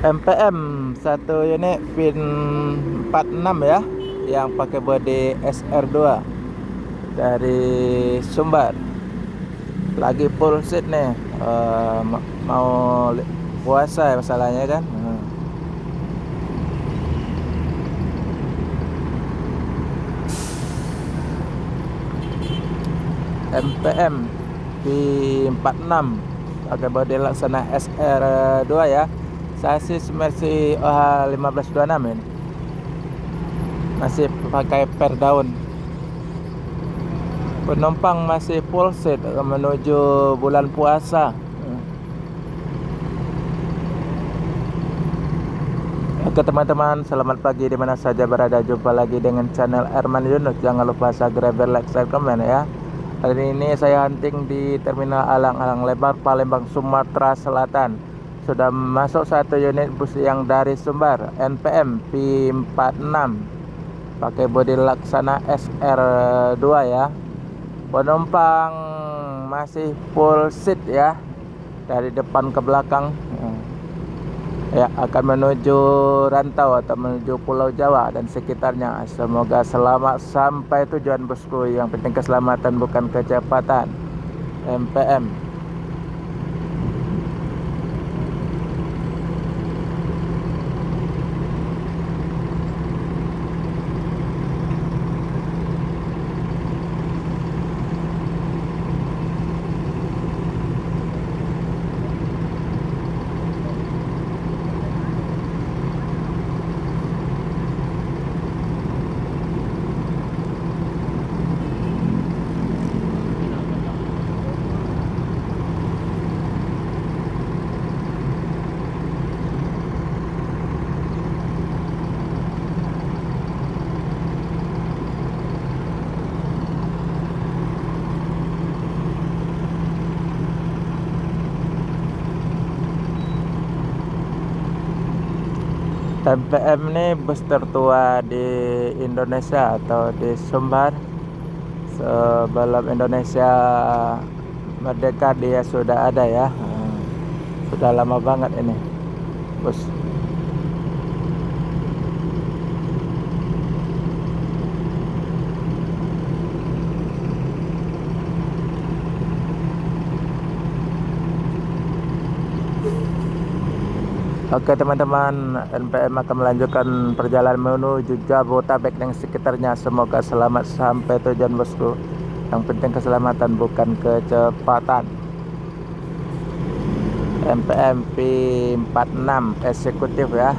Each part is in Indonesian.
MPM satu unit pin 46 ya, yang pakai bodi SR2 dari Sumbar. Lagi full seat nih, mau puasa ya masalahnya kan. MPM P46 pakai bodi laksana SR2 ya, sasis Mercy OH 1526 ini, masih pakai per daun. Penumpang masih full seat menuju bulan puasa. Oke teman-teman, selamat pagi di mana saja berada. Jumpa lagi dengan channel Erman Yunus. Jangan lupa subscribe, like, share, komen ya. Hari ini saya hunting di Terminal Alang-Alang Lebar, Palembang, Sumatera Selatan. Sudah masuk satu unit bus yang dari Sumbar, NPM P46, pakai bodi laksana SR2 ya. Penumpang masih full seat ya, dari depan ke belakang. Ya, akan menuju rantau atau menuju Pulau Jawa dan sekitarnya. Semoga selamat sampai tujuan bosku. Yang penting keselamatan bukan kecepatan. MPM. MPM ini bus tertua di Indonesia atau di Sumbar. Sebelum Indonesia merdeka dia sudah ada ya. Sudah lama banget ini bus. Oke teman-teman, NPM akan melanjutkan perjalanan menuju Jabodetabek dan sekitarnya. Semoga selamat sampai tujuan bosku. Yang penting keselamatan bukan kecepatan. MPM P46 eksekutif ya.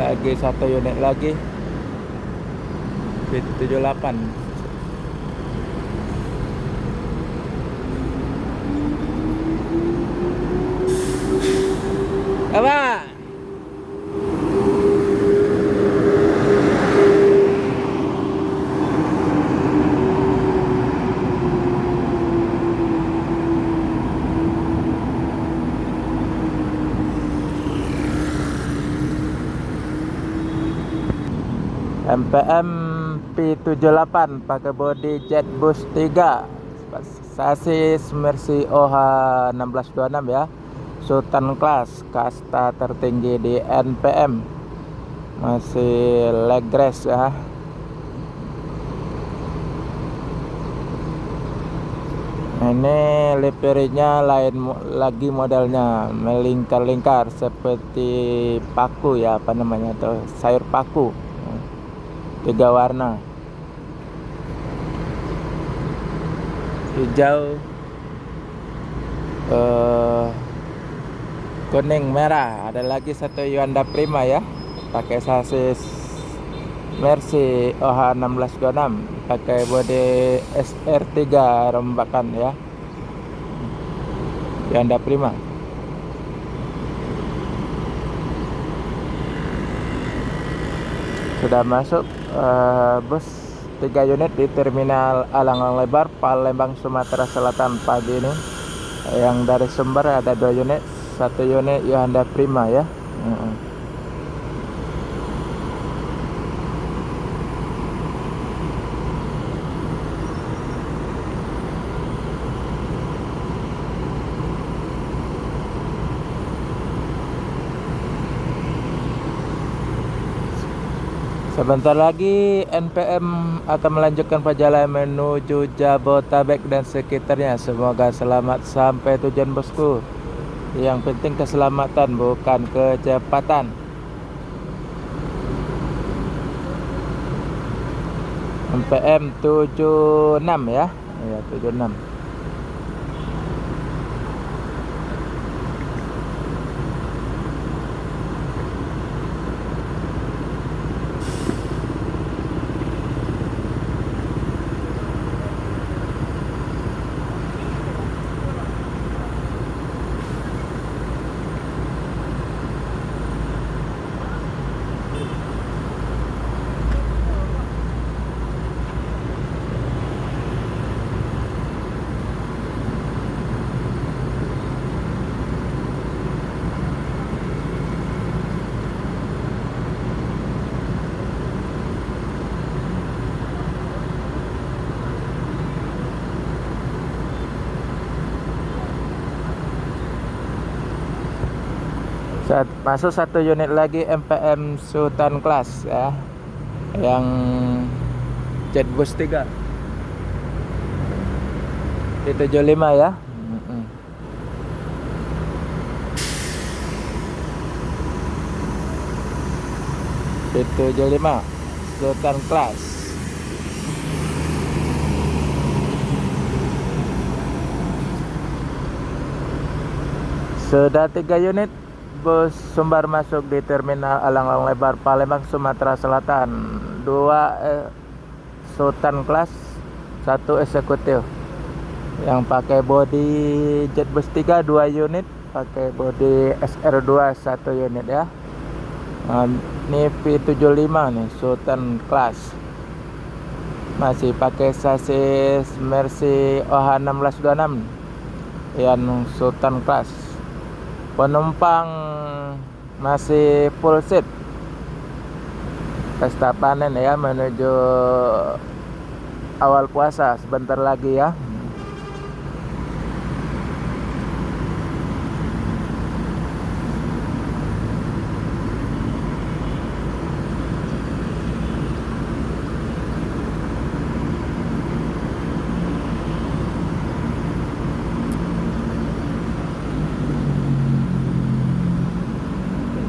Lagi satu unit lagi P78. Apa? MPM P78 pakai bodi Jetbus 3, sasis Mercy OH 1626 ya, Sultan Class, kasta tertinggi di NPM, masih leg race ya. Ini lipirinya lain lagi, modelnya melingkar-lingkar seperti paku ya, apa namanya tuh, sayur paku. 3 warna, hijau, kuning, merah. Ada lagi satu Yuanda Prima ya, pakai sasis Mercy OH 1626, pakai bodi SR3 rombakan ya, Yuanda Prima. Sudah masuk bus 3 unit di Terminal Alang-Alang Lebar, Palembang, Sumatera Selatan pagi ini. Yang dari Sumber ada 2 unit, 1 unit Yuanda Prima ya. Sebentar lagi NPM akan melanjutkan perjalanan menuju Jabotabek dan sekitarnya. Semoga selamat sampai tujuan bosku. Yang penting keselamatan, bukan kecepatan. NPM 76 ya. Ya, 76. Masuk satu unit lagi MPM Sultan Class ya, yang Jetbus 3 di 75 ya. Di 75 Sultan Class. Sudah 3 unit bus Sumbar masuk di terminal Alang-Alang Lebar Palembang, Sumatera Selatan. 2 Sultan Class, 1 eksekutif yang pakai bodi Jetbus 3 2 unit, pakai bodi SR2 1 unit ya. Ini V75 nih, Sultan Class. Masih pakai sasis Mercy OH1626 yang Sultan Class. Penumpang masih full seat. Pesta panen ya, menuju awal puasa sebentar lagi ya.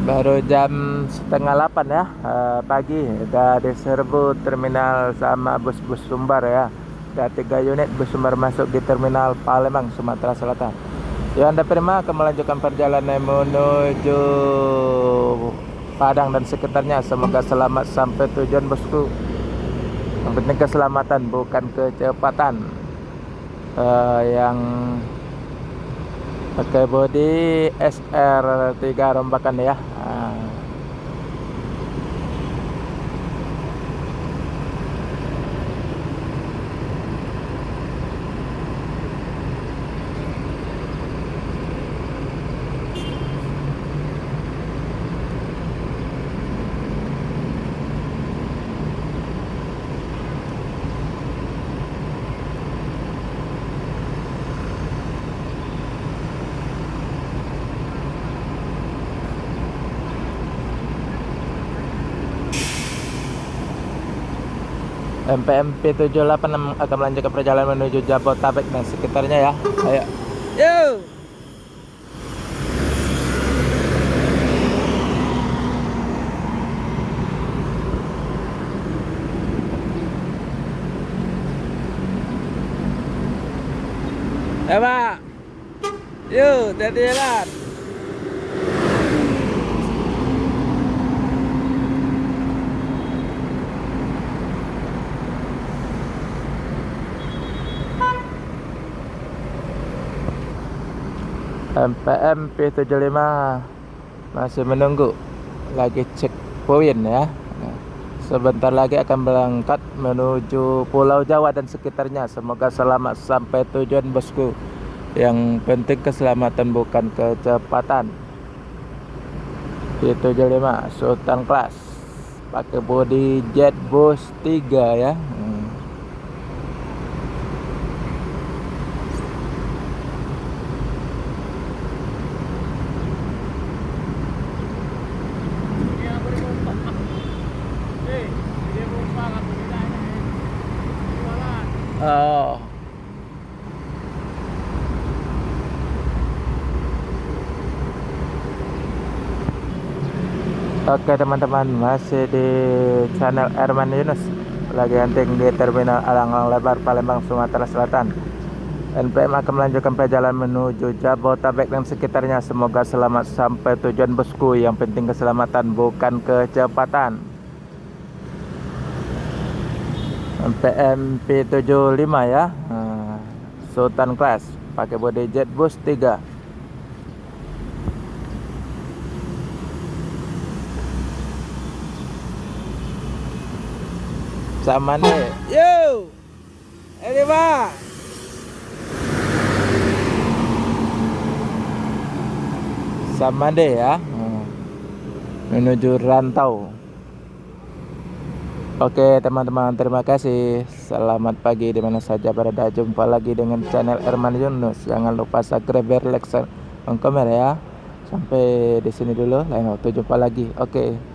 Baru jam setengah 8 ya pagi, udah diserbu terminal sama bus-bus Sumbar ya. Ada 3 unit bus Sumbar masuk di terminal Palembang, Sumatera Selatan. Yang Anda Prima akan melanjutkan perjalanan menuju Padang dan sekitarnya. Semoga selamat sampai tujuan bosku. Yang penting keselamatan, bukan kecepatan. Yang pakai bodi SR3 rombakan ya. MPM P78 akan melanjutkan perjalanan menuju Jabotabek dan sekitarnya ya. Ayo. Yo. Pak. Yuk, hati-hati jalan. MPM P75 masih menunggu, lagi cek poin ya. Sebentar lagi akan berangkat menuju Pulau Jawa dan sekitarnya. Semoga selamat sampai tujuan bosku. Yang penting keselamatan, bukan kecepatan. P75 Sultan Class, pakai bodi Jetbus 3 ya. Oh. Oke teman-teman, masih di channel Erman Yunus, lagi hunting di Terminal Alang-Alang Lebar, Palembang, Sumatera Selatan. NPM akan melanjutkan perjalanan menuju Jabodetabek dan sekitarnya. Semoga selamat sampai tujuan bosku. Yang penting keselamatan, bukan kecepatan. NPM P75 ya, Sultan Class, pakai body jet boost 3. Sama nih, yo, ini pak. Sama deh ya, menuju rantau. Oke teman-teman, terima kasih. Selamat pagi dimana saja berada. Jumpa lagi dengan channel Erman Yunus. Jangan lupa subscribe, like, share, komen ya. Sampai di sini dulu. Lain waktu jumpa lagi. Oke.